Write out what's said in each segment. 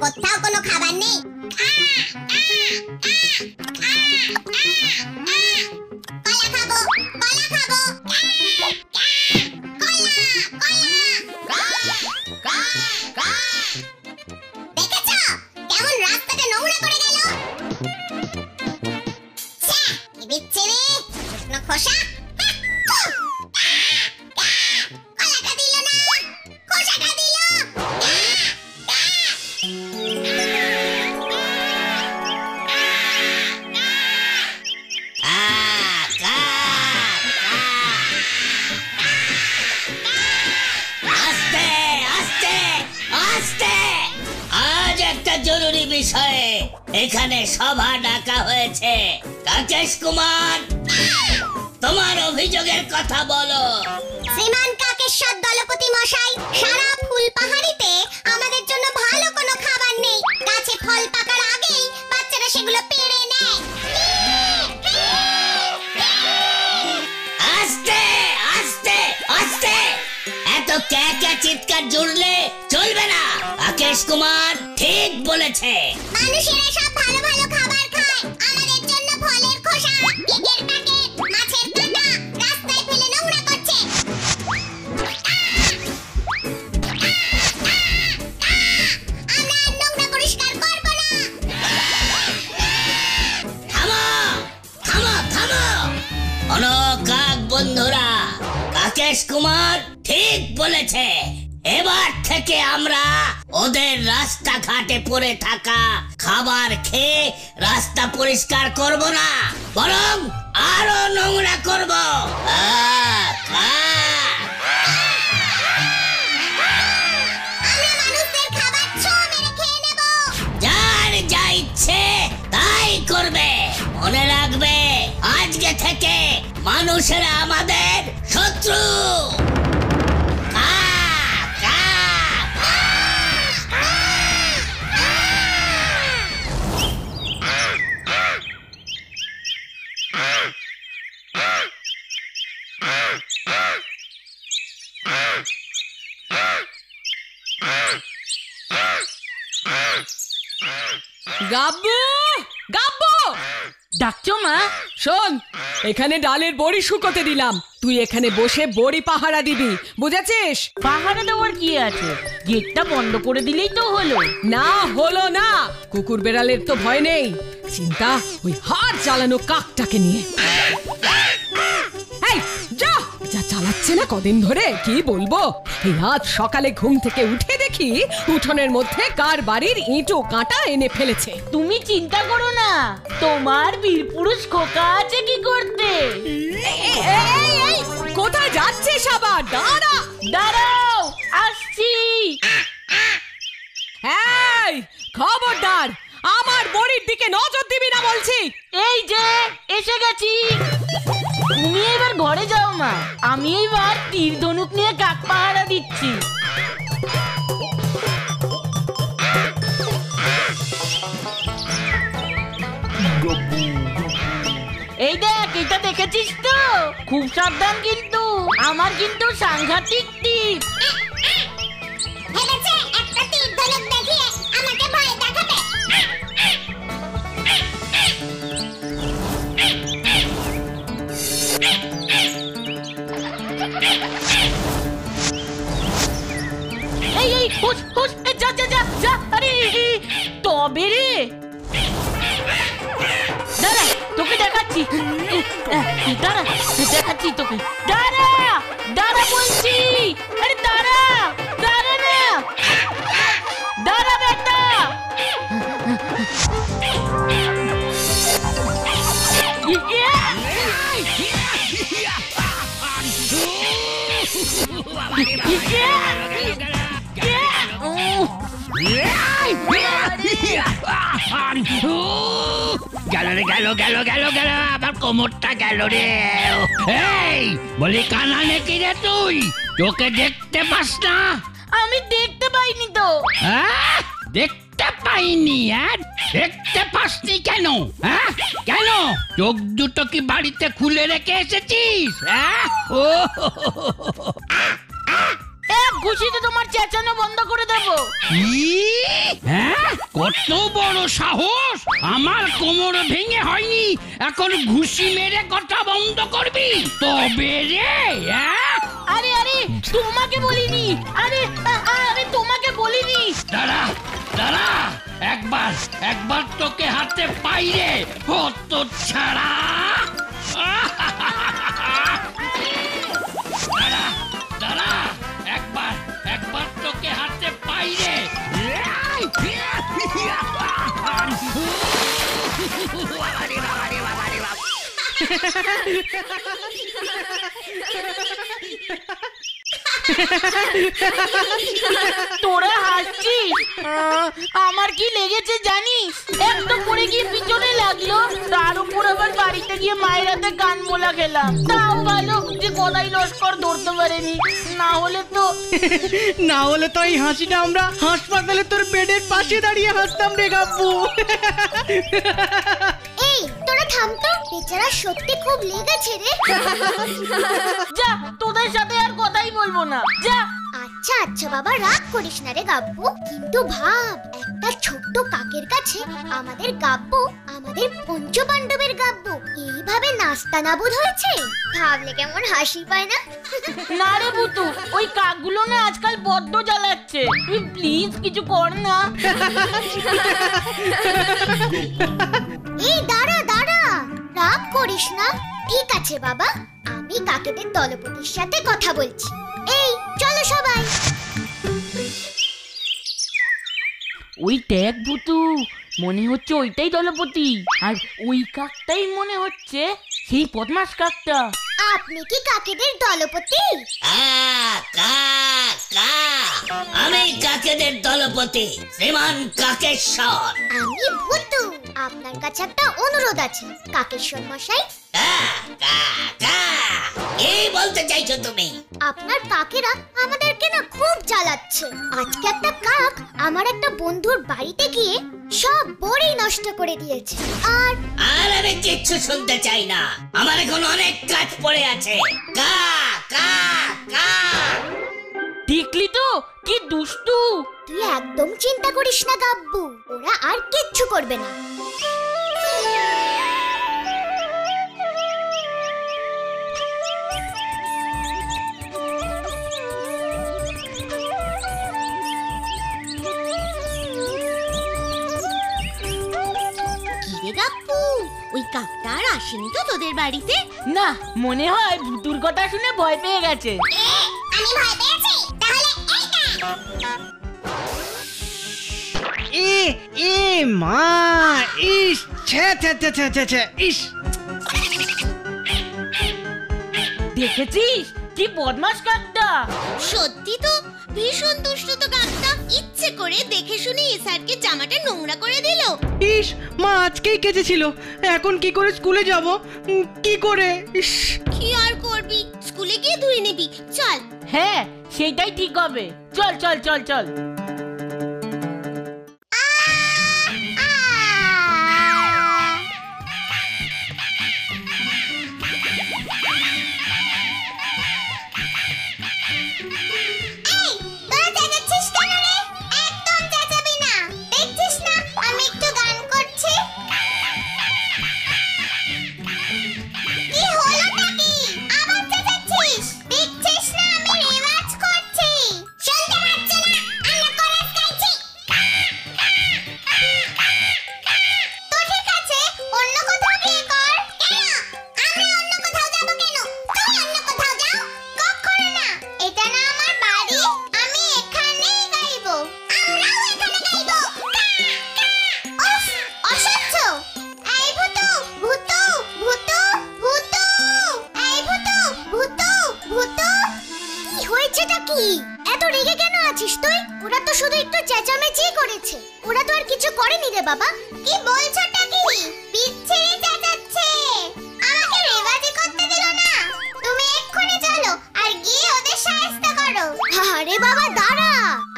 কোথাও কোনো খাবার নেই। কলা খাবো, কলা খাবো। দেখেছো কেমন রাস্তাটা নোংরা করে গেল? কি বিচ্ছিরি শুকনো খোসা। কলাটা দিল না, খোসাটা দিল। জরুরি বিষয়ে এখানে সভা ডাকা হয়েছে। কাকেশ কুমার, তোমার অভিযোগের কথা বলো। শ্রীমান কাকেশ্বর দলপতি মশাই, সারা ফুলপাহাড়িতে আমাদের জন্য ভালো কোনো খাবার নেই। গাছে ফল পাকার আগেই বাচ্চারা সেগুলো পেড়ে নেয়। আস্তে আস্তে আস্তে, এত ক্যাকা চিৎকার জুড়লে চলবে না। কাকেশ কুমার ঠিক বলেছে। মানুষেরা সব ভালো ভালো খাবার খায়, আমাদের জন্য ফলের খোসা, কেকের প্যাকেট, মাছের কাঁটা রাস্তায় ফেলে নোংরা করছে। আমরা আর নোংরা পরিষ্কার করব না। থামো থামো থামো। শোনো কাক বন্ধুরা, কাকেশ কুমার ঠিক বলেছে। এবার থেকে আমরা ওদের রাস্তাঘাটে পড়ে থাকা খাবার খেয়ে রাস্তা পরিষ্কার করব না, বরং আরো নোংরা করব। যার যা ইচ্ছে তাই করবে। মনে রাখবে, আজকে থেকে মানুষেরা আমাদের শত্রু। গাব্বু, গাব্বু, ডাকছো মা? শোন, এখানে ডালের বড়ি শুকোতে দিলাম, তুই এখানে বসে বড়ি পাহারা দিবি, বুঝেছিস? পাহারা দেওয়ার কি আছে, গেটটা বন্ধ করে দিলেই তো হলো। না হলো না, কুকুর বেড়ালের তো ভয় নেই, চিন্তা ওই হাত জ্বালানো কাকটাকে নিয়ে। এই যা যা চালাচ্ছে না কদিন ধরে, কি বলবো। এই আজ সকালে ঘুম থেকে উঠে দেখি উঠোনের মধ্যে কার বাড়ির ইঁটো কাঁটা এনে ফেলেছে। তুমি চিন্তা করো না, তোমার বীরপুরুষ খোকা আছে কি করতে। কোথায় যাচ্ছিস আবার? দাঁড়া, দাঁড়াও, আসছি। এই খবরদার, আমার বড়ির দিকে নজর দিবি না বলছি। এই যে এসে গেছি। তুমি এবার ঘরে যাও মা, আমি এবার তীর ধনুক নিয়ে কাক পাহারা দিচ্ছি। এই দেখ, এটা দেখেছিস তো? খুব সাবধান কিন্তু, আমার কিন্তু সাংঘাতিক টিপ। ভেবেছে একটা তীর ধনুক দেখিয়ে আমাকে ভয় দেখাবে। এই এই হুশ হুশ, যা যা যা যা। আরে তবে রে, দাঁড়া তোকে দেখাচ্ছি। দাঁড়া দেখাচ্ছি তোকে, দাঁড়া দাঁড়া বলছি। আরে দাঁড়া দাঁড়া না, দাঁড়া বেটা। গেল রে, গেল গেল গেল গেল, আবার কোমরটা গেল রে। এই বলি, কানা নাকি রে তুই? তোকে দেখতে পাস না? আমি দেখতে পাইনি তো। দেখতে পাইনি? দেখতে পাসনি কেন? কেন চোখ দুটো কি বাড়িতে খুলে রেখে এসেছিস? ও এক ঘুষিতে তোমার চেঁচানো বন্ধ করে দেবো। কত বড় সাহস! আমার কোমর ভেঙে হয়নি, এখন ঘুষি মেরে কথা বন্ধ করবি? তবে রে আরে আরে তোমাকে বলিনি, আরে আরে তোমাকে বলিনি। দাঁড়া দাঁড়া, একবার তোকে হাতে পাইরে হত ছাড়া। দাঁড়া দাঁড়া, একবার তোকে হাতে পাইরে। তোরা হাসছিস? আমার কি লেগেছে জানিস? একদম পড়ে গিয়ে পিছনে লাগলো, তার উপর আবার বাড়িতে গিয়ে মায়ের হাতে কান মোলা খেলাম। তাও ভালো যে গদাই লস্কর ধরতে পারেনি, না হলে তো এই হাসিটা আমরা হাসপাতালে তোর বেডের পাশে দাঁড়িয়ে হাসতাম রে গাব্বু। এই তোরা থাম তো, বেচারা সত্যি খুব লেগেছে রে। যা, তোদের সাথে আর কথাই বলবো না, যা। আচ্ছা আচ্ছা বাবা, রাগ করিস না রে গাব্বু। কিন্তু ভাব, একটা ছোট্ট কাকের কাছে আমাদের গাব্বু, আমাদের পঞ্চপাণ্ডবের গাব্বু এইভাবে নাস্তানাবুদ হয়েছে। ভাবলে কেমন হাসি পায় না? না রে বুতু, ওই কাকগুলো না আজকাল বড্ড জ্বালাচ্ছে, তুই প্লিজ কিছু কর না। এই দাঁড়া দাঁড়া, রাগ করিস না। ঠিক আছে বাবা, আমি কাকেদের দলপতির সাথে কথা বলছি। এই চলো সবাই। ওই দেখ বুতু, মনে হচ্ছে ওইটাই দলপতি, আর ওই কাকটাই মনে হচ্ছে সেই বদমাস কাকটা। আপনি কি কাকেদের দলপতি? আমি কাকেদের দলপতি শ্রীমান কাকেশ্বর। আমি ভূতু। আপনার কাছে একটা অনুরোধ আছে কাকেশ্বর মশাই। কি বলতে চাইছো তুমি? আপনার কাকেরা আমাদেরকে না খুব জ্বালাচ্ছে। আজকে একটা কাক আমার একটা বন্ধুর বাড়িতে গিয়ে সব বড়ি নষ্ট করে দিয়েছে। আর আমি কিচ্ছু শুনতে চাই না, আমার এখন অনেক কাজ পড়ে আছে। দেখলি তো কি দুষ্টু। তুই একদম চিন্তা করিস না গাব্বু, ওরা আর কিচ্ছু করবে না। ওই কাকটা আর আসেনি তো তোদের বাড়িতে? না, মনে হয় ভুতুর কথা শুনে ভয় পেয়ে গেছে। আমি ভয় পেয়েছি, তাহলে এ মা, ইস ছ্যা ছ্যা ছ্যা ছ্যা ছ্যা, ইস। দেখেছিস কি বদমাস কাকটা? সত্যি তো ভীষণ দুষ্টু তো কাকটা। ইচ্ছে করে দেখে শুনে ইসারকে জামাটা নোংরা করে দিল। ইস, মা আজকেই কেচেছিল, এখন কি করে স্কুলে যাব? কি করে? ইস, কি আর করবি, স্কুলে গিয়ে ধুয়ে নিবি। চল। হ্যাঁ, সেটাই ঠিক হবে। চল চল চল চল। বাবা, কি বলছোটা কি? বিচ্ছিরি চেঁচাচ্ছে, আমাকে রেওয়াজি করতে দিল না। তুমি এক্ষুনি চলো আর গিয়ে ওদের সাহায্য করো। আরে বাবা দাঁড়া,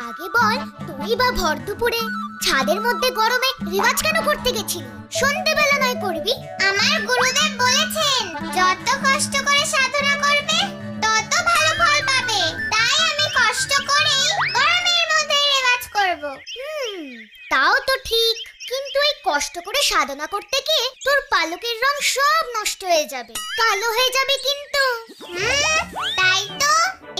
আগে বল তুই বা ভর দুপুরে ছাদের মধ্যে গরমে রিওয়াজ কেন করতে গেছিলি? সন্ধ্যেবেলা নয় করবি? আমার গুরুদেব বলেছেন যত কষ্ট করে সাধনা করবে তত ভালো ফল পাবে, তাই আমি কষ্ট করেই গরমের মধ্যে রিওয়াজ করব। তাও তো ঠিক, কিন্তু এই কষ্ট করে সাধনা করতে গিয়ে তোর পালকের রং সব নষ্ট হয়ে যাবে, কালো হয়ে যাবে কিন্তু। তাই তো,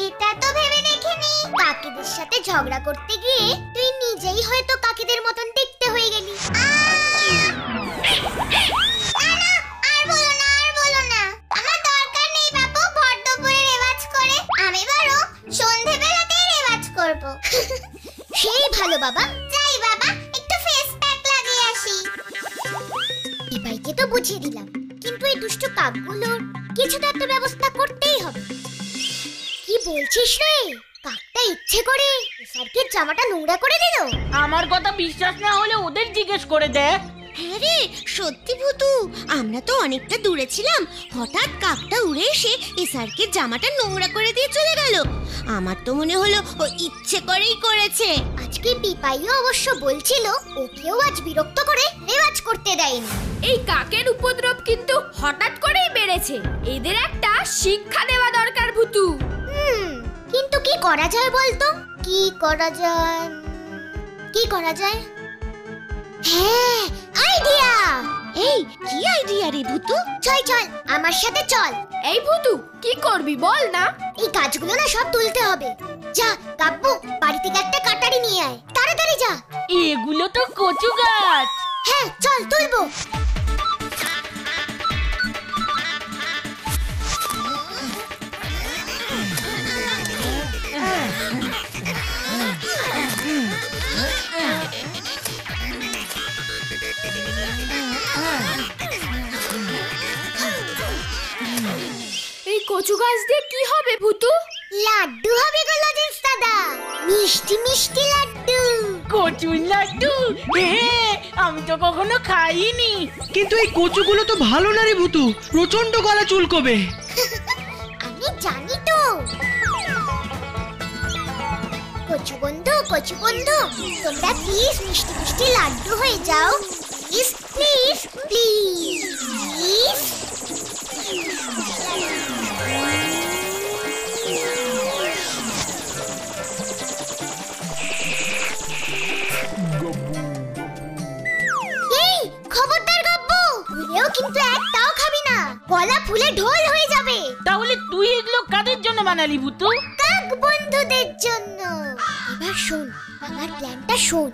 এটা তো ভেবে দেখিনি। কাকিদের সাথে ঝগড়া করতে গিয়ে তুই নিজেই হয়তো কাকিদের মতন দেখতে হয়ে গেলি। আর বলো না, আমার দরকার নেই বাবু ভর দুপুরে রেওয়াজ করে, আমি বরং সন্ধ্যেবেলাতেই রেওয়াজ করব। সেই ভালো বাবা। যাই বাবা, একটু ফেস প্যাক লাগিয়ে আসি। ভাইকে তো বুঝিয়ে দিলাম, কিন্তু এই দুষ্ট কাকগুলোর কিছু তো একটা ব্যবস্থা করতেই হবে। কি বলছিস রে? কাকটা ইচ্ছে করে স্যারকে জামাটা নোংরা করে দিল? আমার কথা বিশ্বাস না হলে ওদের জিজ্ঞেস করে দেখ। হ্যাঁ রে, সত্যি ভূতু, আমরা তো অনেকটা দূরে ছিলাম, হঠাৎ কাকটা উড়ে এসে এসআরকে জামাটা নোংরা করে দিয়ে চলে গেল। আমার তো মনে হলো ও ইচ্ছে করেই করেছে। আজকে পিপাইও অবশ্য বলছিল ওকেও আজ বিরক্ত করে রেওয়াজ করতে দেয়নি। এই কাকের উপদ্রব কিন্তু হঠাৎ করেই বেড়েছে, এদের একটা শিক্ষা দেওয়া দরকার ভূতু। কিন্তু কি করা যায় বলতো? কি করা যায়? হ্যাঁ, আইডিয়া! এই কি আইডিয়া রে ভূতু? চল আমার সাথে চল। এই ভূতু, কি করবি বল না? এই গাছগুলো না সব তুলতে হবে। যা গাব্বু, বাড়ি থেকে একটা কাটারি নিয়ে আয়, তাড়াতাড়ি যা। এগুলো তো কচু গাছ। হ্যাঁ চল তুলবো। এই কচু গাছ দিয়ে কি হবে ভূতু? লাড্ডু হবে গো লজেন্স দাদা, মিষ্টি মিষ্টি লাড্ডু। কচুর লাড্ডু? আমি তো কখনো খাইনি। কিন্তু এই কচুগুলো তো ভালো না রে ভূতু, প্রচন্ড গলা চুলকোবে। আমি জানি তো। কচু বন্ধু তোমরা প্লিজ মিষ্টি মিষ্টি লাড্ডু হয়ে যাও, প্লিজ প্লিজ প্লিজ। এই খবরদার গাব্বু, ভুলেও কিন্তু একটাও খাবি না, গলা ফুলে ঢোল হয়ে যাবে। তাহলে তুই এগুলো কাদের জন্য বানালি ভূতু? কাক বন্ধুদের জন্য। এবার শোন, আমার প্ল্যানটা শোন।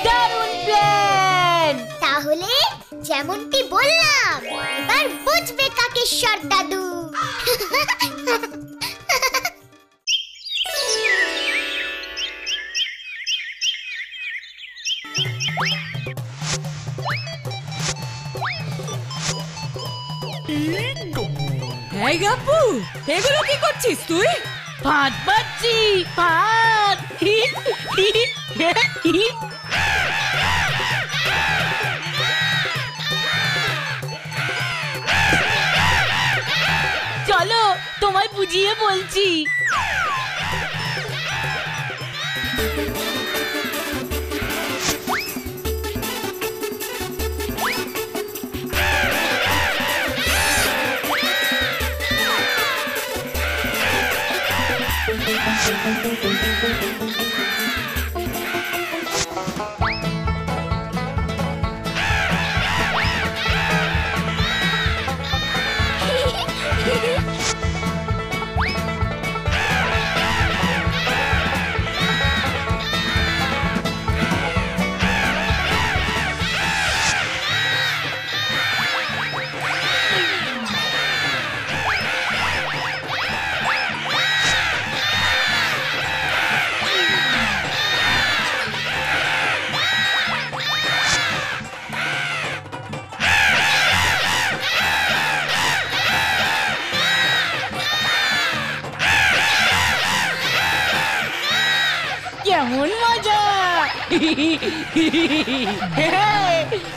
দারুণ প্ল্যান! তাহলে যেমনটি বললাম, এবার বুঝবে কাকেশ্বর দাদু। এই গাব্বু, এগুলো কি করছিস তুই? ভাত পাচ্ছি, ভাত। চলো তোমায় বুঝিয়ে বলছি।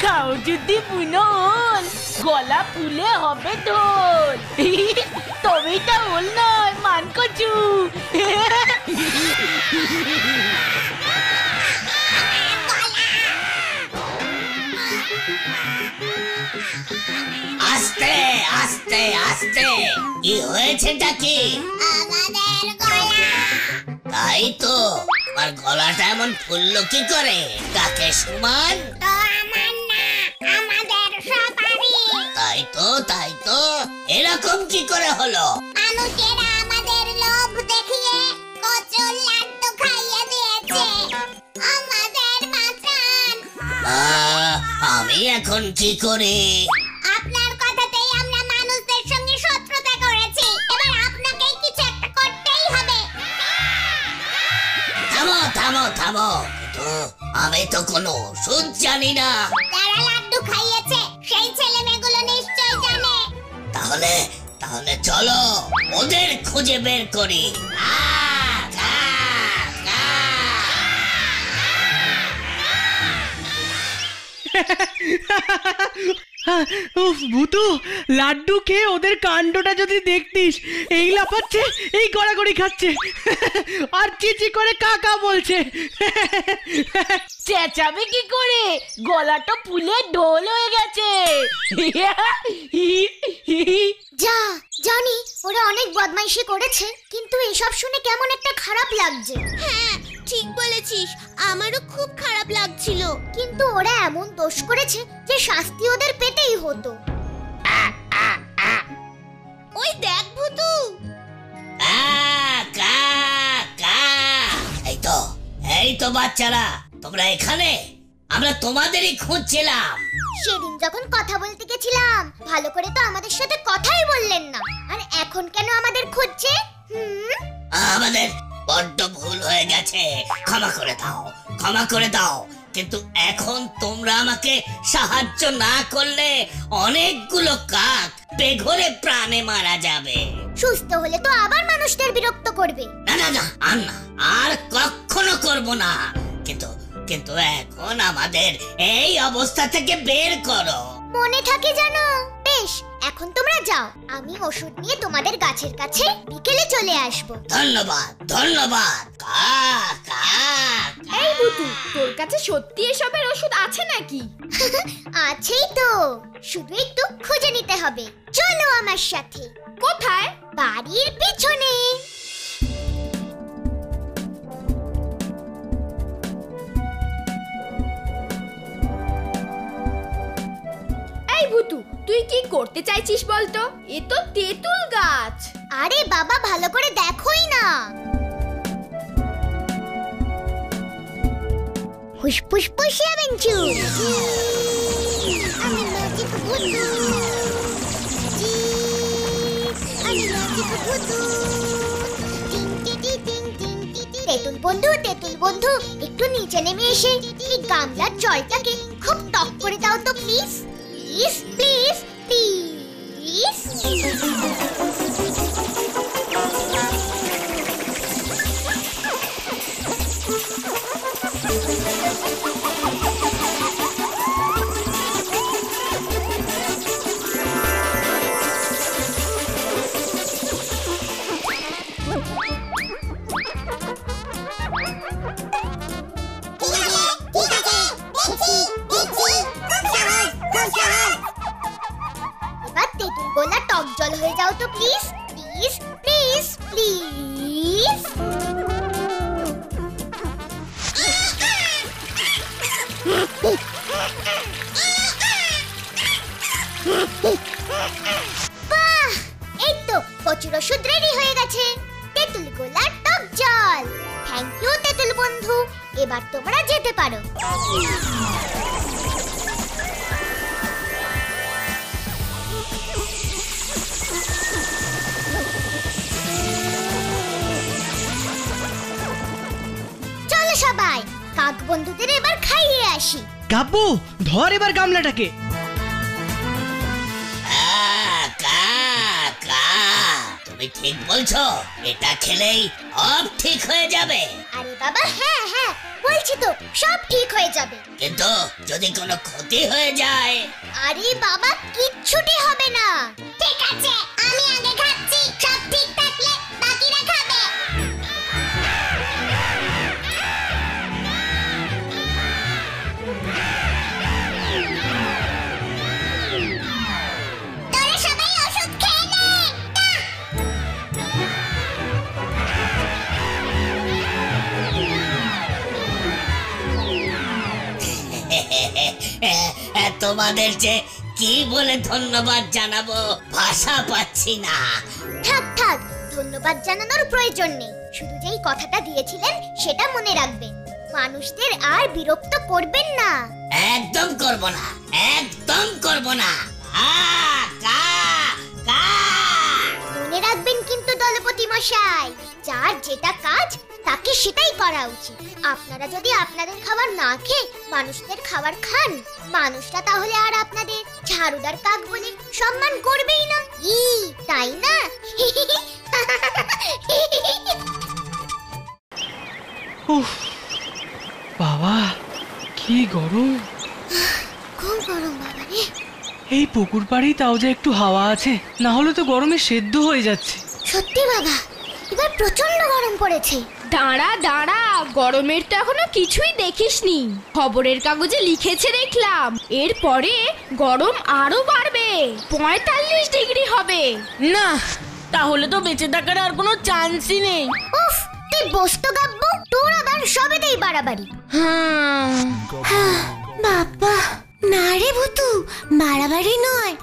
খাও যদি বুনল গলা ফুলে হবে ঢোল তবেই তা হল নয় মান কচু। আস্তে আস্তে আস্তে, কি হয়েছেটা কি? আমাদের গলা। তাই তো, আমার গলাটা এমন ফুললো কি করে? কাকেশ কুমার? তো আমার না, আমাদের সবারই। তাই তো, এরকম কি করে হলো? মানুষেরা আমাদের লোভ দেখিয়ে কচুর লাড্ডু খাইয়ে দিয়েছে। আমাদের বাঁচান। আমি এখন কি করি? আপনার কথাতেই আমরা মানুষদের সঙ্গে শত্রুতা করেছি। এবার আপনাকেই কিছু একটা করতেই হবে। থামো থামো থামো, কিন্তু আমি তো কোনো ওষুধ জানি না। যারা লাড্ডু খাইয়েছে সেই ছেলে মেয়েগুলো নিশ্চয় জানে। তাহলে চলো ওদের খুঁজে বের করি। উফ ভূতু, লাড্ডু খেয়ে ওদের কাণ্ডটা যদি দেখতিস, এই লাফাচ্ছে, এই গড়াগড়ি খাচ্ছে, আর চিচি করে কাকা বলছে। চেঁচাবে কি করে? গলাটা ফুলে ঢোল হয়ে গেছে। যা জানি ওরা অনেক বদমাইশি করেছে, কিন্তু এসব শুনে কেমন একটা খারাপ লাগছে। হ্যাঁ ঠিক বলেছিস, আমারও খুব খারাপ লাগছিল। কিন্তু ওরা এমন দোষ করেছে যে শাস্তি ওদের পেতেই হতো। ওই দেখ ভূতু, এই তো বাচ্চারা, তোমরা এখানে? আমরা তোমাদেরই খুঁজছিলাম। সেদিন যখন কথা বলতে গেছিলাম ভালো করে তো আমাদের সাথে কথাই বললেন না, আর এখন কেন আমাদের খুঁজছে? আমাদের বড্ড ভুল হয়ে গেছে, ক্ষমা করে দাও। কিন্তু এখন তোমরা আমাকে সাহায্য না করলে অনেকগুলো কাক বেঘরে প্রাণে মারা যাবে। সুস্থ হলে তো আবার মানুষদের বিরক্ত করবে। না, আর কখনো করব না। কিন্তু এখন আমাদের এই অবস্থা থেকে বের করো। মনে থাকে জানো? বেশ, এখন তোমরা যাও, আমি ওষুধ নিয়ে তোমাদের গাছের কাছে বিকেলে চলে আসব। ধন্যবাদ। এই বুতু, তোর কাছে সত্যি এসবের ওষুধ আছে নাকি? আছেই তো, শুধু একটু খুঁজে নিতে হবে। চলো আমার সাথে। কোথায়? বাড়ির পিছনে। এই ভুতু, তুই কি করতে চাইছিস বলতো? এ তো তেঁতুল গাছ। আরে বাবা, ভালো করে দেখোই না। হুসফুস পুষিয়া বেঞ্চু। আমি ম্যাজিক ভূতু। তেঁতুল বন্ধু, একটু নিচে নেমে এসে এই গামলার জলটাকে খুব টক করে দাও তো প্লিজ। প্লিজ। এবার তেঁতুল গোলা টক জল হয়ে যাও তো প্লিজ। বাহ, এই তো কচুর ওষুধ রেডি হয়ে গেছে। তেঁতুল গোলা টক জল। থ্যাংক ইউ তেঁতুল বন্ধু, এবার তোমরা যেতে পারো। চলো সবাই, কাক বন্ধুদের এবার খাইয়ে আসি। কাব্বু, ধর এবার গামলাটাকে। তুমি তুমি ঠিক বলছো, এটা খেলেই সব ঠিক হয়ে যাবে। আরে বাবা হ্যাঁ হ্যাঁ বলছি তো সব ঠিক হয়ে যাবে। কিন্তু যদি কোনো ক্ষতি হয়ে যায়? আরে বাবা কিচ্ছুটি হবে না। ঠিক আছে আমি আগে খাচ্ছি, সব ঠিক থাকলে বাকিরা খাবে। তোরা সবাই ওষুধ খেয়ে নে। তোমাদের যে কি বলে ধন্যবাদ জানাবো ভাষা পাচ্ছি না। থাক থাক ধন্যবাদ জানানোর প্রয়োজন নেই, শুধু যেই কথাটা দিয়েছিলেন সেটা মনে রাখবেন। মানুষদের আর বিরক্ত করবেন না। একদম করব না, একদম করব না। মনে রাখবেন কিন্তু দলপতি মশাই, যার যেটা কাজ তাকে সেটাই করা উচিত। আপনারা যদি আপনাদের খাবার না খেয়ে মানুষদের খাবার খান, মানুষরা তাহলে আর আপনাদের ঝাড়ুদার কাক বলে সম্মান করবেই না, তাই না? উফ বাবা কি গরম, খুব গরম বাবা রে। এই পুকুর পাড়েই তাও যে একটু হাওয়া আছে, না হলে তো গরমে সেদ্ধ হয়ে যাচ্ছে। সত্যি বাবা এবার প্রচন্ড গরম পড়েছে। দাঁড়া দাঁড়া, গরমের তো এখনো কিছুই দেখিসনি। খবরের কাগজে লিখেছে দেখলাম, এরপরে গরম আরো বাড়বে, 45 ডিগ্রি হবে। না তাহলে তো বেঁচে থাকার আর কোনো চান্সই নেই। উফ তুই বসতো গাব্বু, তোর আবার সবেতেই বাড়াবাড়ি। বাবা না রে ভুতু, বাড়াবাড়ি নয়।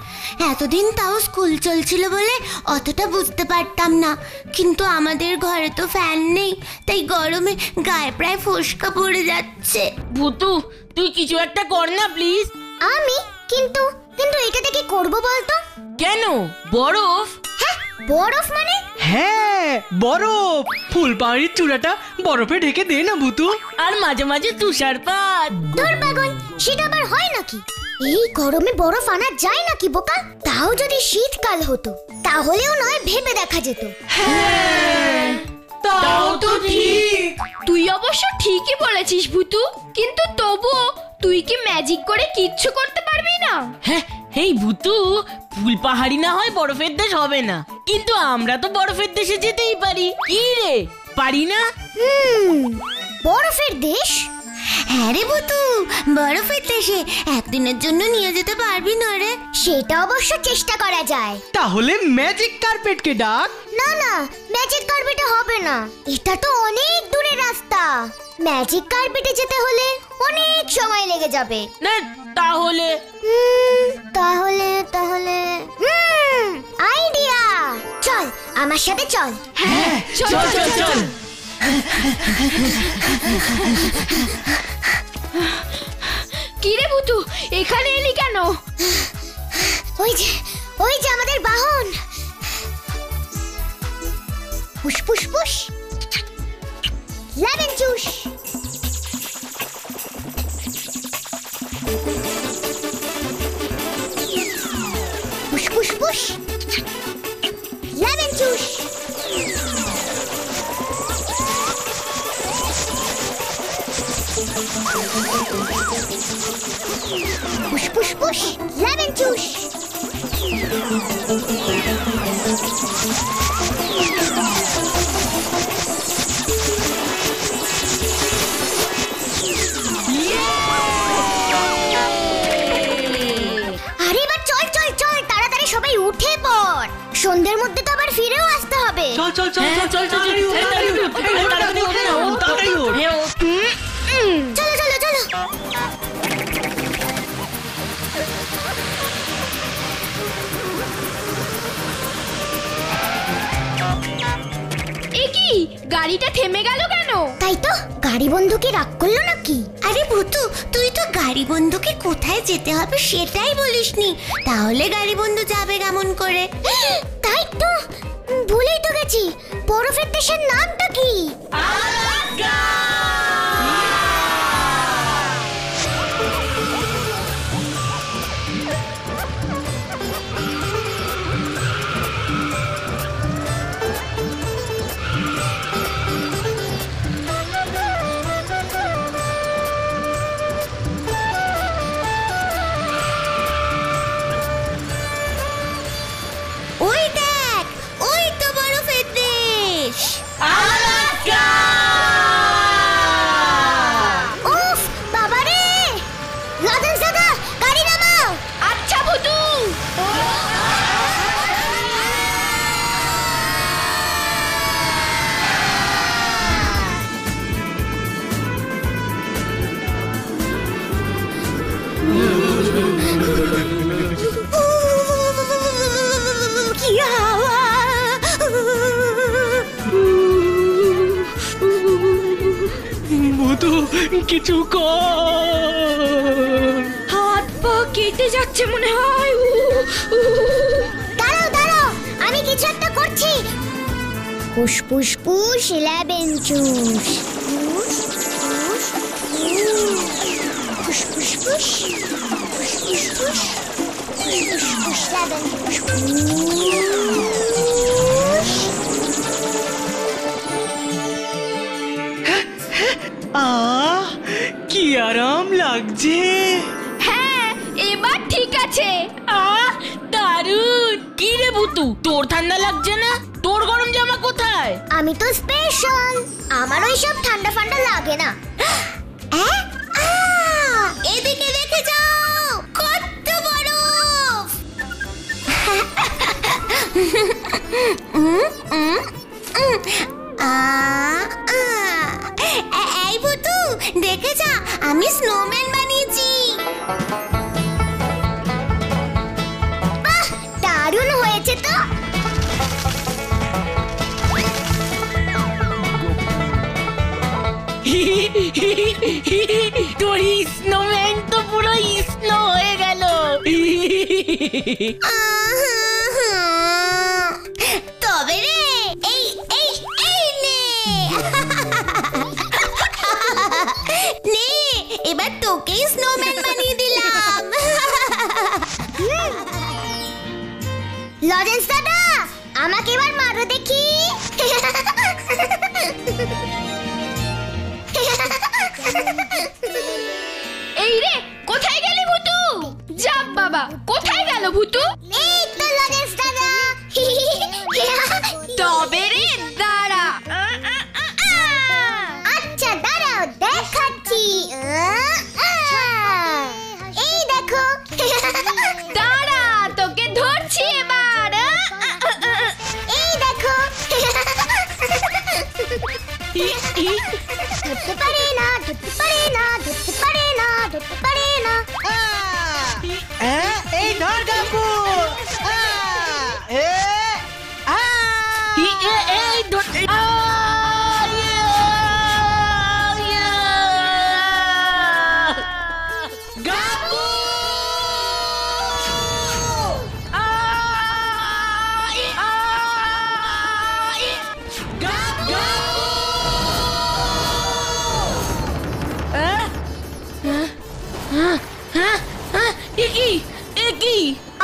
এতদিন তাও স্কুল চলছিল বলে অতটা বুঝতে পারতাম না, কিন্তু আমাদের ঘরে তো ফ্যান নেই, তাই গরমে গায়ে প্রায় ফোসকা পড়ে যাচ্ছে। ভুতু তুই কিছু একটা কর না প্লিজ। আমি কিন্তু কিন্তু এটাতে কি করব বলতো? কেন? বরফ? হ্যাঁ বরফ মানে? হ্যাঁ বরফ, ফুলপাড়ির চূড়াটা বরফে ঢেকে দে না ভুতু। আর মাঝে মাঝে তুষারপাত। তোর পাগল, সেটা আবার হয় নাকি? এই গরমে বরফ আনা যায় নাকি বোকা? তাও যদি শীতকাল হতো তাহলেও নয় ভেবে দেখা যেত। তাও তো ঠিক। তুই অবশ্য ঠিকই বলেছিস ভুতু, কিন্তু তবুও তুই কি ম্যাজিক করে কিচ্ছু করতে পারবি না? হ্যাঁ এই ভুতু, ফুল পাহাড়ি না হয় বরফের দেশ হবে না, কিন্তু আমরা তো বরফের দেশে যেতেই পারি। কি রে, পারি না? বরফের দেশ? হ্যাঁ রে ভুতু, বরফের দেশে একদিনের জন্য নিয়ে যেতে পারবি না রে? সেটা অবশ্য চেষ্টা করা যায়। তাহলে ম্যাজিক কার্পেটকে ডাক। না না ম্যাজিক কার্পেটে হবে না, এটা তো অনেক দূরের রাস্তা। ম্যাজিক কার্পেটে যেতে হলে অনেক সময় লেগে যাবে। না তাহলে তাহলে তাহলে আইডিয়া, চল আমার সাথে চল। হ্যাঁ চল চল চল। কি রে ভুতু, এখানে এলি কেন? ওই যে আমাদের বাহন। Push push push, lemon juice. Push push push, lemon juice. Push push push, lemon juice. আরে এবার চল চল চল, তাড়াতাড়ি সবাই উঠে পড়, সন্ধ্যের মধ্যে তো আবার ফিরেও আসতে হবে। চল চল চল চল চল চল, তাড়াতাড়ি ওঠ। চলো চলো চলো। এ কি, গাড়িটা থেমে গেল কেন? তাই তো, গাড়ি বন্ধুকে রাগ করলো নাকি? আরে ভুতু, তুই তো গাড়ি বন্ধুকে কোথায় যেতে হবে সেটাই বলিসনি, তাহলে গাড়ি বন্ধু যাবে কেমন করে? তাই তো, ভুলেই তো গেছি, বরফের দেশের নামটা কি? কিছু কর। হাত পা কেটে যাচ্ছে মনে হয়। দাঁড়াও দাঁড়াও, আমি কিছু একটা করছি। পুশ পুশ পুশ 11 চুষ। Push push push push push push push push 11 কি আরাম লাগছে। হ্যাঁ, এবার ঠিক আছে। দারুণ। কি রে ভুতু, তোর ঠান্ডা লাগছে না? তোর গরম জামা কোথায়? আমি তো স্পেশাল, আমার ওই সব ঠান্ডা ফান্ডা লাগে না। এদিকে দেখে যাও, কত বরফ। এই ভুতু, দেখে যা, আমি স্নোম্যান বানিয়েছি। দারুণ হয়েছে তো। তোর স্নোম্যান তো পুরো স্নো হয়ে গেল। তবে রে, এই এই এই নে। নে, এবার তোকেই স্নোম্যান বানিয়ে দিলাম। লরেন্স দাদা, আমাকে এবার মারো দেখি। এই রে, কোথায় গেলি ভুতু? যাব বাবা, কোথায় গেল ভুতু? এই তো লরেন্স দাদা। তবে রে দাঁড়া। আচ্ছা দাঁড়াও, দেখাচ্ছি। এই দেখো। দাঁড়া, তোকে ধরছি এবার। এই দেখো। ধরতে পারে না, ধরতে পারে না, ধরতে পারে না, ধরতে পারে না। এই ধর কাকু।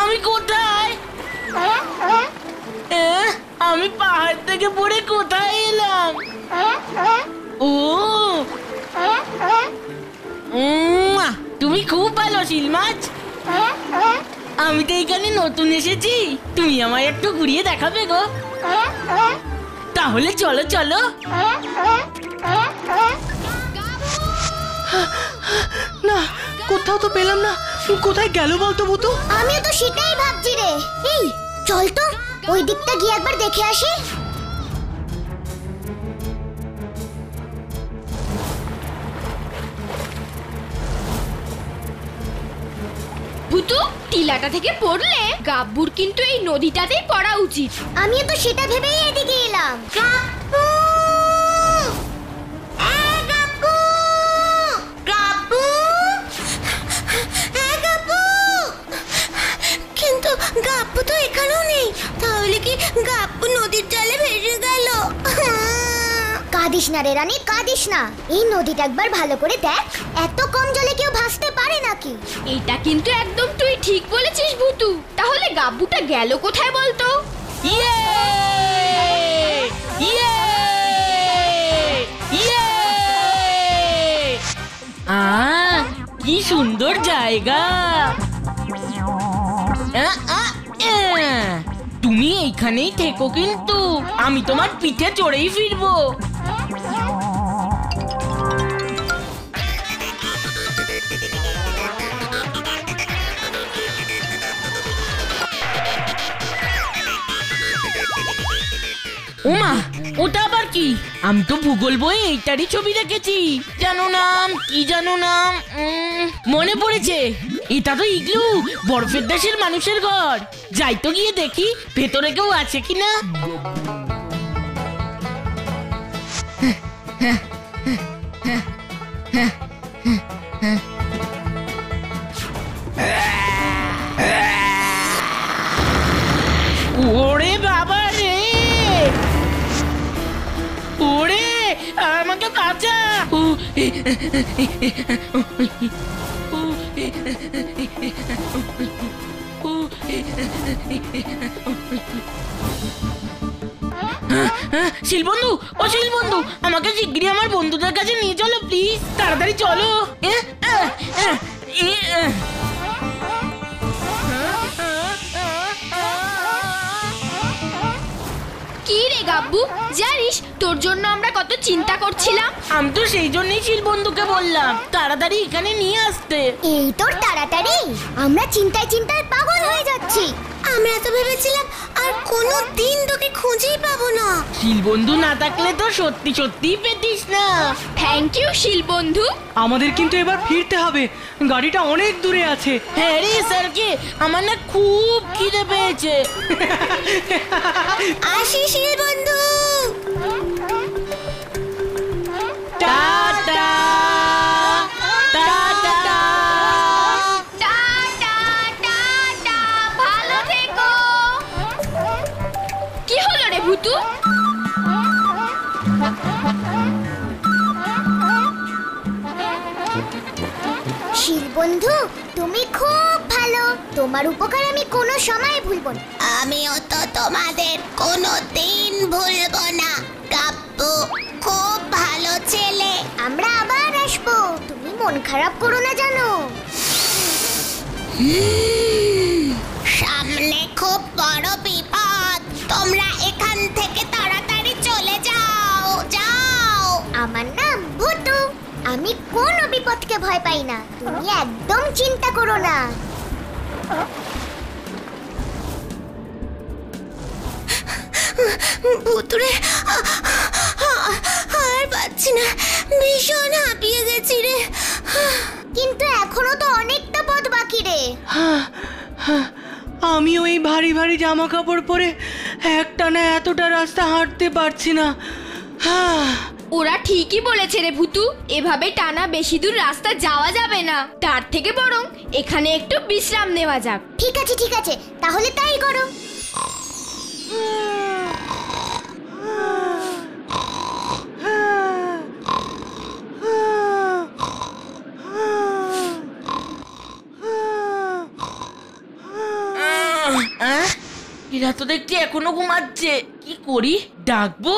আমি কোথায়? আমি পাহাড় থেকে পড়ে কোথায় এলাম? ও, তুমি খুব ভালো শিল মাছ। আমি তো এখানে নতুন এসেছি, তুমি আমায় একটু ঘুরিয়ে দেখাবে গো। তাহলে চলো চলো। না, কোথাও তো পেলাম না। কোথায় গেল বলতো ভুতু? আমিও তো সেটাই ভাবছি রে। এই চল তো, ওই দিকটা গিয়ে একবার দেখে আসি। ভুতু, টিলাটা থেকে পড়লে গাব্বুর কিন্তু এই নদীটাতেই পড়া উচিত। আমিও তো সেটা ভেবেই এদিকে এলাম। কিন্তু গাপ্পু তো এখানেও নেই। তাহলে কি গাপ্পু নদীর জলে ভেসে গেল? কাঁদিস না রে রানী, কাঁদিস না। এই নদীটা একবার ভালো করে দেখ, এত কম জলে কেউ ভাসতে পারে নাকি? এটা কিন্তু একদম তুই ঠিক বলেছিস ভুতু। তাহলে গাব্বুটা গেল কোথায় বলতো? ইয়ে! ইয়ে! ইয়ে! কি সুন্দর জায়গা। তুমি এইখানেই থেকো, কিন্তু আমি তোমার পিঠে চড়েই ফিরবো। ওমা, ওটা আবার কি? আমি তো ভূগোল বই এইটারই ছবি দেখেছি। জানো নাম কি, জানো নাম? মনে পড়েছে, এটা তো ইগলু, বরফের দেশের মানুষের ঘর। যাই তো গিয়ে দেখি ভেতরে কেউ আছে কিনা। শিলবন্ধু, ও শিলবন্ধু, আমাকে শিগগিরই আমার বন্ধুদের কাছে নিয়ে চলো প্লিজ, তাড়াতাড়ি চলো। কি রে গাব্বু, জানিস তোর জন্য আমরা কত চিন্তা করছিলাম। আমি তো সেই জন্যই শিলবন্ধুকে বললাম তাড়াতাড়ি এখানে নিয়ে আসতে। এই তোর তাড়াতাড়ি, আমরা চিন্তায় চিন্তায় পাগল হয়ে যাচ্ছি। আমরা তো ভেবেছিলাম আর কোনো দিন তোকে খুঁজেই পাবো না। শিলবন্ধু না থাকলে তো সত্যি সত্যিই পেতিস না। Thank you Shilbandhu. আমাদের কিন্তু এবার ফিরতে হবে, গাড়িটা অনেক দূরে আছে। হ্যাঁ রে স্যারকে, আমার না খুব খিদে পেয়েছে। আসি শিলবন্ধু। টাটা টাটা। টাটা টাটা, ভালো থেকো। কি হলো রে ভুতু? শিলবন্ধু, তুমি খুব ভালো, তোমার উপকার আমি কোনো সময় ভুলবো না। আমিও তো তোমাদের কোনো দিন ভুলবো না। গাব্বু খুব ভালো ছেলে। আমরা আবার আসবো, তুমি মন খারাপ করো না জানো। সামনে খুব বড় বিপদ, তোমরা এখান থেকে তাড়াতাড়ি চলে যাও। যাও। আমার নাম ভুতু, আমি কোনো বিপদকে ভয় পাই না, তুমি একদম চিন্তা করো না। ভুতুরে, আর পাচ্ছি না, ভীষণ হাঁপিয়ে গেছি রে। কিন্তু এখনো তো অনেকটা পথ বাকি রে। আমিও এই ভারী ভারী জামা কাপড় পরে একটানা এতটা রাস্তা হাঁটতে পারছি না। ওরা ঠিকই বলেছে রে ভুতু, এভাবে টানা বেশি দূর রাস্তা যাওয়া যাবে না, তার থেকে বরং এখানে একটু বিশ্রাম নেওয়া যাক। ঠিক আছে ঠিক আছে, তাহলে তাই করো। এরা তো দেখছি এখনো ঘুমাচ্ছে, কি করি? ডাকবো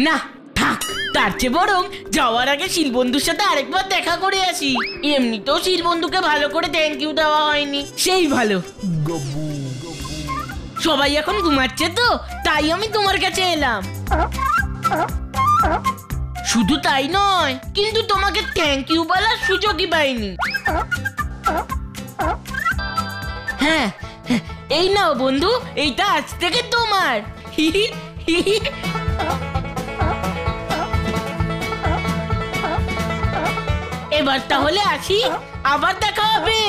না, থাক, তার চেয়ে বরং যাওয়ার আগে শিলবন্ধুর সাথে আরেকবার দেখা করে আসি। এমনিতেও শিলবন্ধুকে ভালো করে থ্যাংক ইউ দেওয়া হয়নি, সেই ভালো। সবাই এখন ঘুমাচ্ছে তো, তাই আমি তোমার কাছে এলাম। শুধু তাই নয়, কিন্তু তোমাকে থ্যাংক ইউ বলার সুযোগই পাইনি। হ্যাঁ, এই নাও বন্ধু, এইটা আজ থেকে তোমার। এবার তাহলে আসি, আবার দেখা হবে।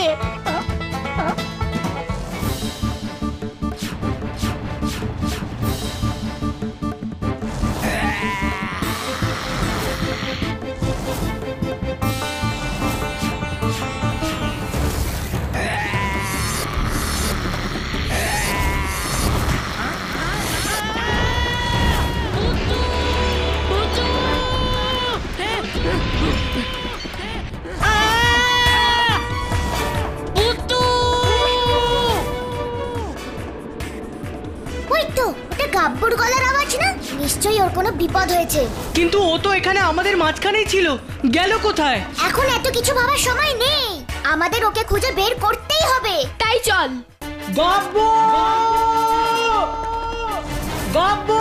ওই তো, ওটা গাব্বুর গলার আওয়াজ না? নিশ্চয়ই ওর কোনো বিপদ হয়েছে। কিন্তু ও তো এখানে আমাদের মাঝখানেই ছিল, গেল কোথায়? এখন এত কিছু ভাবার সময় নেই, আমাদের ওকে খুঁজে বের করতেই হবে। তাই চল। গাব্বু! গাব্বু!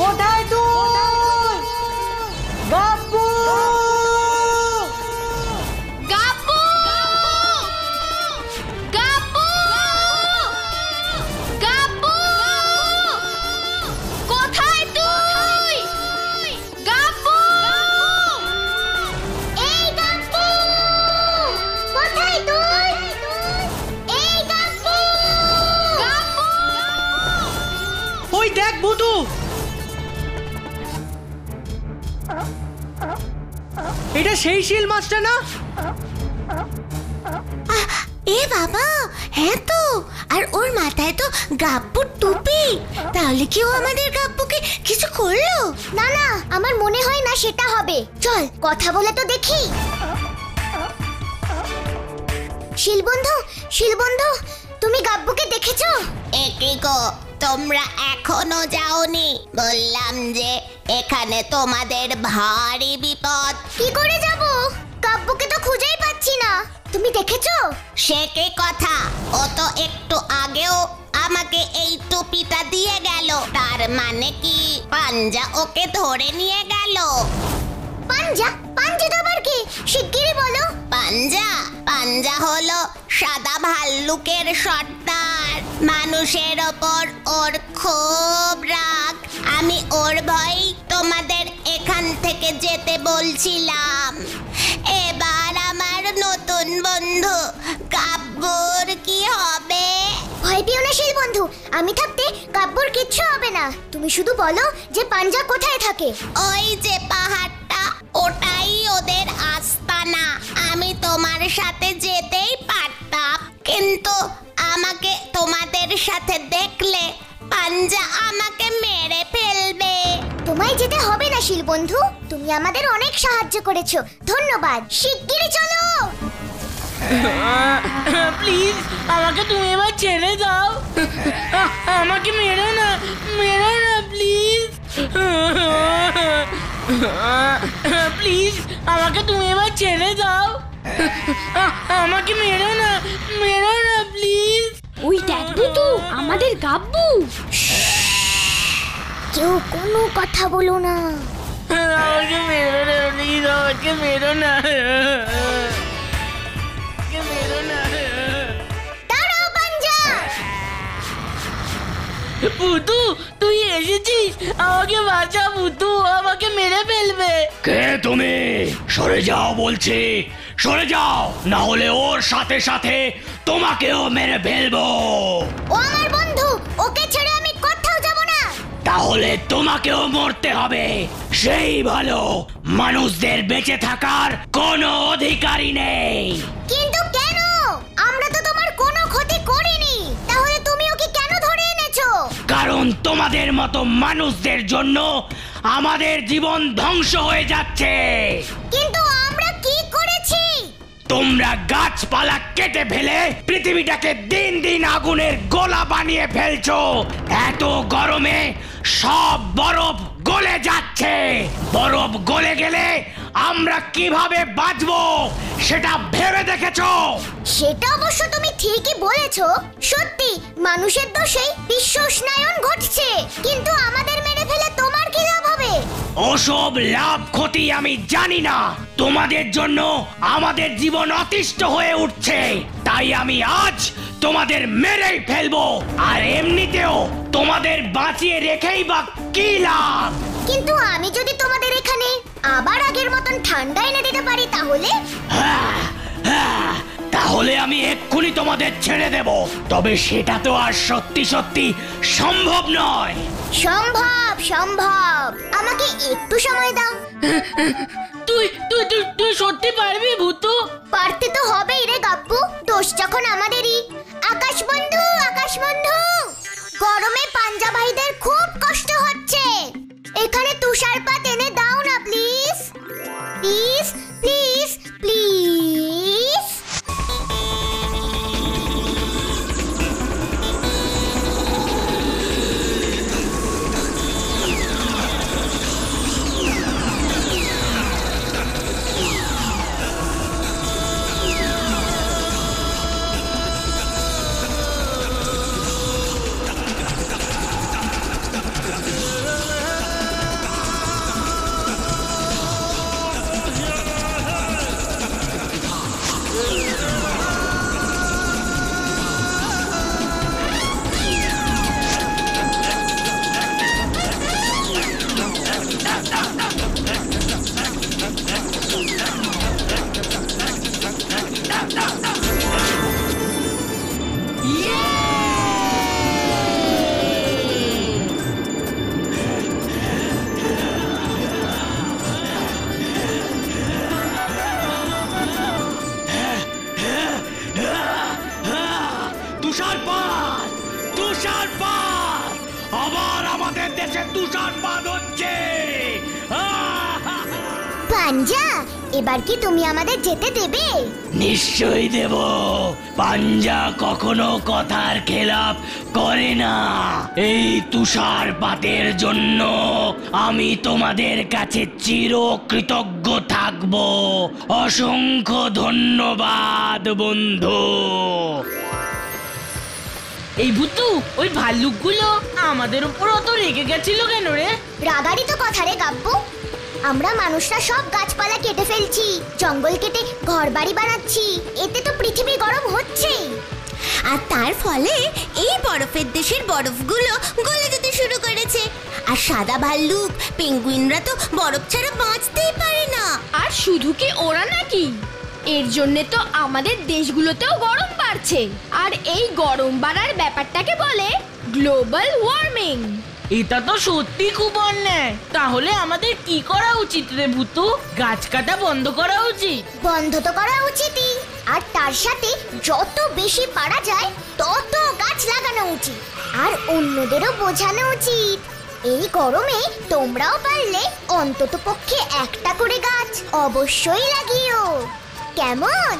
কোথায় তুই? গাব্বু! গাব্বু! গাব্বু! গাব্বু! কোথায় তুই? গাব্বু! এই গাব্বু! কোথায় তুই? এই গাব্বু! গাব্বু! ওই দেখ ভুতু! এটা সেই শিল মাছটা না? এ বাবা, হ্যাঁ তো, আর ওর মাথায় তো গাব্বুর টুপি। তাহলে কি ও আমাদের গাব্বুকে কিছু করলো? না না, আমার মনে হয় না সেটা হবে। চল কথা বলে তো দেখি। শিলবন্ধু, তুমি গাব্বুকে দেখেছো? একে গো, তোমরা এখনো যাওনি? বললাম যে এখানে তোমাদের ভারী বিপদ। কি করে যাব? গাব্বুকে তো খুঁজেই পাচ্ছি না। তুমি দেখেছো? সে কি কথা, ও তো একটু আগেও আমাকে এই টুপিটা দিয়ে গেল। তার মানে কি পাঞ্জা ওকে ধরে নিয়ে গেল? পাঞ্জা তো আবার কি? শিগগিরই বলো। পাঞ্জা হলো সাদা ভাল্লুকের সর্দার। মানুষের ওপর ওর খুব রাগ। আমি ওর ভয় তোমাদের এখান থেকে যেতে বলছিলাম। এবার আমার নতুন বন্ধু গাব্বুর কি হবে? ভয় পেও না শিলবন্ধু, আমি থাকতে গাব্বুর কিচ্ছু হবে না। তুমি শুধু বলো যে পাঞ্জা কোথায় থাকে। ওই যে পাহাড়টা, ওটাই ওদের আস্তানা। আমি তোমার সাথে যেতেই পারতাম, কিন্তু আমাকে তোমাদের সাথে দেখলে পাঞ্জা আমাকে মেরে ফেলবে। তোমায় যেতে হবে না শিলবন্ধু, তুমি আমাদের অনেক সাহায্য করেছো। ধন্যবাদ। শিগগিরই চলো। প্লিজ আমাকে তুমি এবার ছেড়ে দাও। আমাকে মেরো না প্লিজ। প্লিজ আমাকে তুমি এবার ছেড়ে দাও। আমাকে মেরো না প্লিজ। ওই দেখ ভূতু, আমাদের গাব্বু। কেউ কোনো কথা বলো না। আমাকে মেরো না প্লিজ, আমাকে মেরো না। দাঁড়াও পাঞ্জা। ভূতু, তুই এসেছিস? আমাকে বাঁচা ভূতু, আমাকে মেরে ফেলবে। কে তুমি? সরে যাও বলছি, সরে যাও, না হলে ওর সাথে সাথে তোমাকেও মেরে ফেলবো। ও আমার বন্ধু, ওকে ছেড়ে আমি কোথাও যাব না। তাহলে তোমাকেও মরতে হবে। সেই ভালো, মানুষদের বেঁচে থাকার কোনো অধিকারই নেই। কিন্তু কেন? আমরা তো তোমার কোনো ক্ষতি করিনি। তাহলে তুমি ওকে কেন ধরে এনেছো? কারণ তোমাদের মতো মানুষদের জন্য আমাদের জীবন ধ্বংস হয়ে যাচ্ছে। কিন্তু আমরা কি করেছি? তোমরা গাছপালা কেটে ফেলে পৃথিবীটাকে দিন দিন আগুনের গোলা বানিয়ে ফেলছো। এত গরমে সব বরফ গলে যাচ্ছে। বরফ গলে গেলে আমরা কিভাবে বাঁচবো সেটা ভেবে দেখেছো? সেটা অবশ্য তুমি ঠিকই বলেছো। সত্যি মানুষের দোষেই বিশ্ব উষ্ণায়ন ঘটছে। কিন্তু আমাদের মেরে ফেলে তোমার কি লাভ হবে? ওসব লাভ ক্ষতি আমি জানি না। তোমাদের জন্য আমাদের জীবন অতিষ্ঠ হয়ে উঠছে, তাই আমি আজ তোমাদের মেরেই ফেলবো। আর এমনিতেও তোমাদের বাঁচিয়ে রেখেই বা কি লাভ? কিন্তু আমি যদি তোমাদের এখানে আবার আগের মতন ঠান্ডা এনে দিতে পারি তাহলে? তাহলে আমি এক্ষুনি তোমাদের ছেড়ে দেব। তবে সেটা তো আর সত্যি সত্যি সম্ভব নয়। সম্ভব। আমাকে একটু সময় দাও। তুই সত্যি পারবি ভূতু? পারতে তো হবেই রে গাব্বু, দোষ যখন আমাদেরই। আকাশ বন্ধু, গরমে পাঞ্জা ভাইদের খুব কষ্ট হচ্ছে। এখানে তুষারপাত এনে দাও না প্লিজ। তুষারপাত! তুষারপাত হচ্ছে। পাঞ্জা, এবার কি তুমি আমাদের যেতে দেবে? নিশ্চয়ই দেব। পাঞ্জা কখনো কথার খেলাপ করে না। এই তুষারপাতের জন্য আমি তোমাদের কাছে চিরকৃতজ্ঞ থাকব। অসংখ্য ধন্যবাদ বন্ধু। এই ভূতু, ওই ভাল্লুকগুলো আমাদের উপর অত রেগে গেছিল কেন রে? রাগারই তো কথা রে গাব্বু। আমরা মানুষরা সব গাছপালা কেটে ফেলছি, জঙ্গল কেটে ঘর বাড়ি বানাচ্ছি, এতে তো পৃথিবী গরম হচ্ছেই। আর তার ফলে এই বরফের দেশের বরফগুলো গলে যেতে শুরু করেছে। আর সাদা ভাল্লুক, পেঙ্গুইনরা তো বরফ ছাড়া বাঁচতেই পারে না। আর শুধু কি ওরা নাকি, এর জন্য তো আমাদের দেশগুলোতেও গরম বাড়ছে। আর এই গরম বাড়ার ব্যাপারটাকে বলে গ্লোবাল ওয়ার্মিং। এটা তো সত্যি খুব অন্যায়। তাহলে আমাদের কি করা উচিত রে ভূতু? গাছ কাটা বন্ধ করা উচিত। বন্ধ তো করা উচিতই, আর তার সাথে যত বেশি পারা যায় তত গাছ লাগানো উচিত। আর অন্যদেরও বোঝানো উচিত। এই গরমে তোমরাও পারলে অন্তত পক্ষে একটা করে গাছ অবশ্যই লাগিও। কেমন?